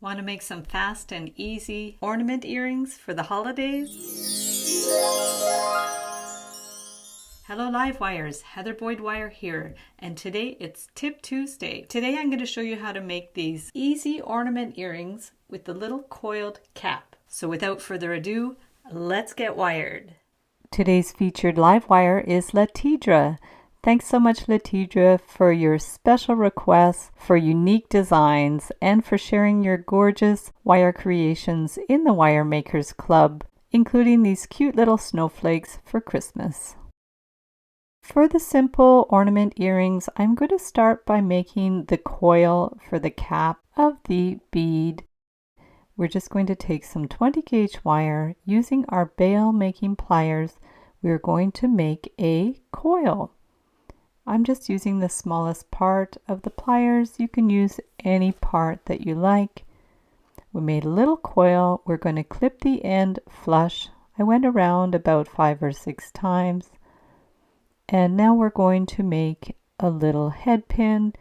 Want to make some fast and easy ornament earrings for the holidays? Hello Live Wires, Heather Boyd Wire here, and today it's Tip Tuesday. Today I'm going to show you how to make these easy ornament earrings with the little coiled cap. So without further ado, let's get wired. Today's featured live wire is Latidra. Thanks so much, Latidra, for your special requests, for unique designs, and for sharing your gorgeous wire creations in the Wire Makers Club, including these cute little snowflakes for Christmas. For the simple ornament earrings, I'm going to start by making the coil for the cap of the bead. We're just going to take some 20 gauge wire. Using our bail making pliers, we're going to make a coil. I'm just using the smallest part of the pliers. You can use any part that you like. We made a little coil. We're going to clip the end flush. I went around about 5 or 6 times. And now we're going to make a little head pin.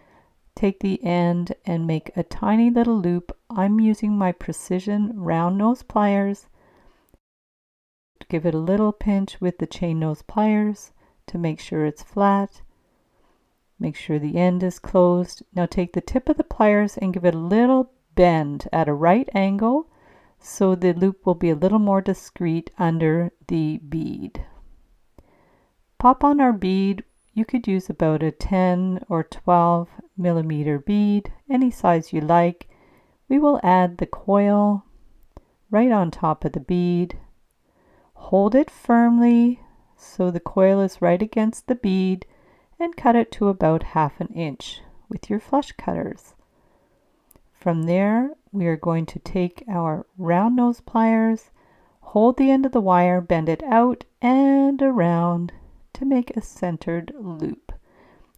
Take the end and make a tiny little loop. I'm using my precision round nose pliers. Give it a little pinch with the chain nose pliers to make sure it's flat. Make sure the end is closed. Now take the tip of the pliers and give it a little bend at a right angle so the loop will be a little more discreet under the bead. Pop on our bead. You could use about a 10 or 12 millimeter bead, any size you like. We will add the coil right on top of the bead. Hold it firmly so the coil is right against the bead, and cut it to about 1/2 inch with your flush cutters. From there, we are going to take our round nose pliers, hold the end of the wire, bend it out and around to make a centered loop.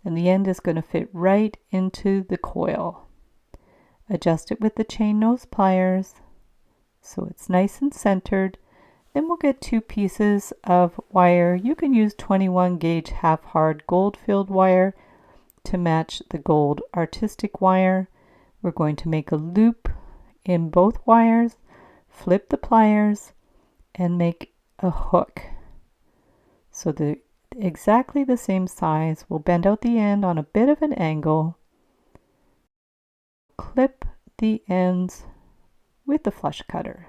And the end is going to fit right into the coil. Adjust it with the chain nose pliers so it's nice and centered. Then we'll get 2 pieces of wire. You can use 21 gauge half hard gold filled wire to match the gold artistic wire. We're going to make a loop in both wires, flip the pliers, and make a hook. So they're exactly the same size. We'll bend out the end on a bit of an angle. Clip the ends with the flush cutter.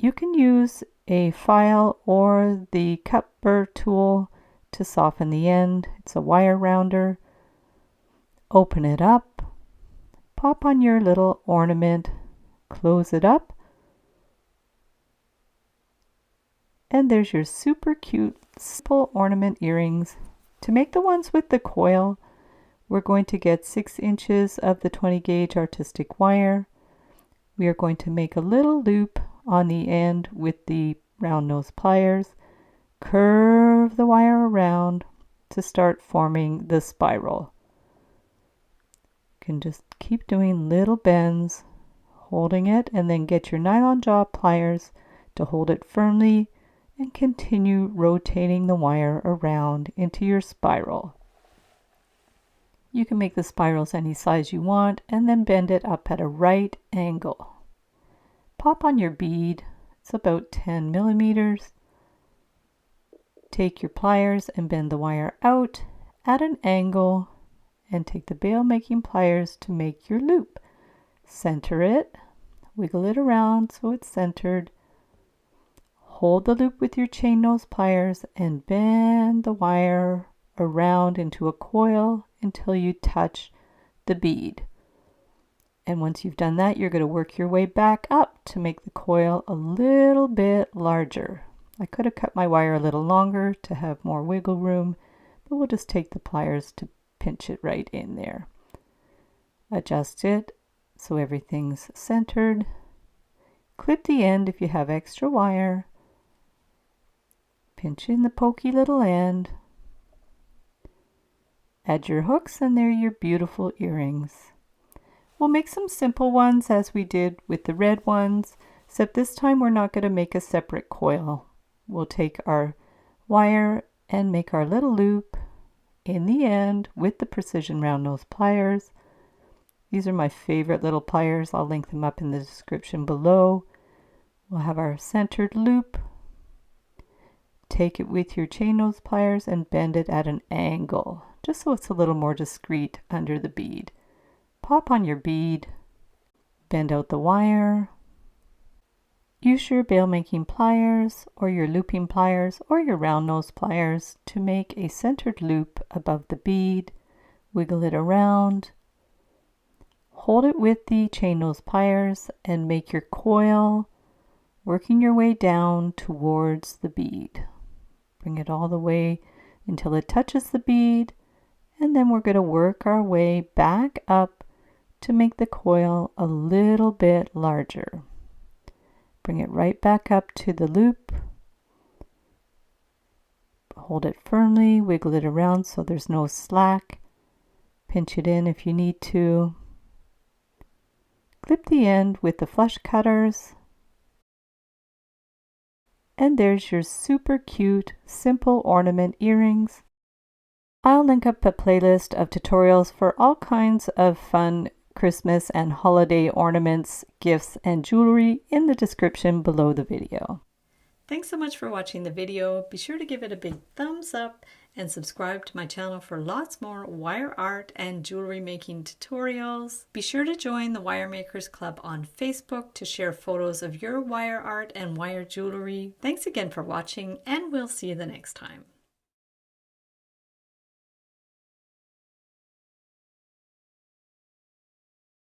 You can use a file or the cut burr tool to soften the end. It's a wire rounder. Open it up, pop on your little ornament, close it up, and there's your super cute simple ornament earrings. To make the ones with the coil, we're going to get 6 inches of the 20 gauge artistic wire. We are going to make a little loop on the end with the round nose pliers, curve the wire around to start forming the spiral. You can just keep doing little bends, holding it, and then get your nylon jaw pliers to hold it firmly and continue rotating the wire around into your spiral. You can make the spirals any size you want and then bend it up at a right angle. Pop on your bead, it's about 10 millimeters. Take your pliers and bend the wire out at an angle and take the bail making pliers to make your loop. Center it, wiggle it around so it's centered. Hold the loop with your chain nose pliers and bend the wire around into a coil until you touch the bead. And once you've done that, you're going to work your way back up to make the coil a little bit larger. I could have cut my wire a little longer to have more wiggle room, but we'll just take the pliers to pinch it right in there. Adjust it so everything's centered. Clip the end if you have extra wire. Pinch in the pokey little end. Add your hooks and they're your beautiful earrings. We'll make some simple ones as we did with the red ones, except this time we're not going to make a separate coil. We'll take our wire and make our little loop in the end with the precision round nose pliers. These are my favorite little pliers. I'll link them up in the description below. We'll have our centered loop. Take it with your chain nose pliers and bend it at an angle, just so it's a little more discreet under the bead. Pop on your bead, bend out the wire. Use your bail making pliers or your looping pliers or your round nose pliers to make a centered loop above the bead. Wiggle it around. Hold it with the chain nose pliers and make your coil, working your way down towards the bead. Bring it all the way until it touches the bead, and then we're going to work our way back up to make the coil a little bit larger. Bring it right back up to the loop. Hold it firmly, wiggle it around so there's no slack. Pinch it in if you need to. Clip the end with the flush cutters. And there's your super cute, simple ornament earrings. I'll link up a playlist of tutorials for all kinds of fun Christmas and holiday ornaments, gifts, and jewelry in the description below the video. Thanks so much for watching the video. Be sure to give it a big thumbs up and subscribe to my channel for lots more wire art and jewelry making tutorials. Be sure to join the Wire Makers Club on Facebook to share photos of your wire art and wire jewelry. Thanks again for watching, and we'll see you the next time.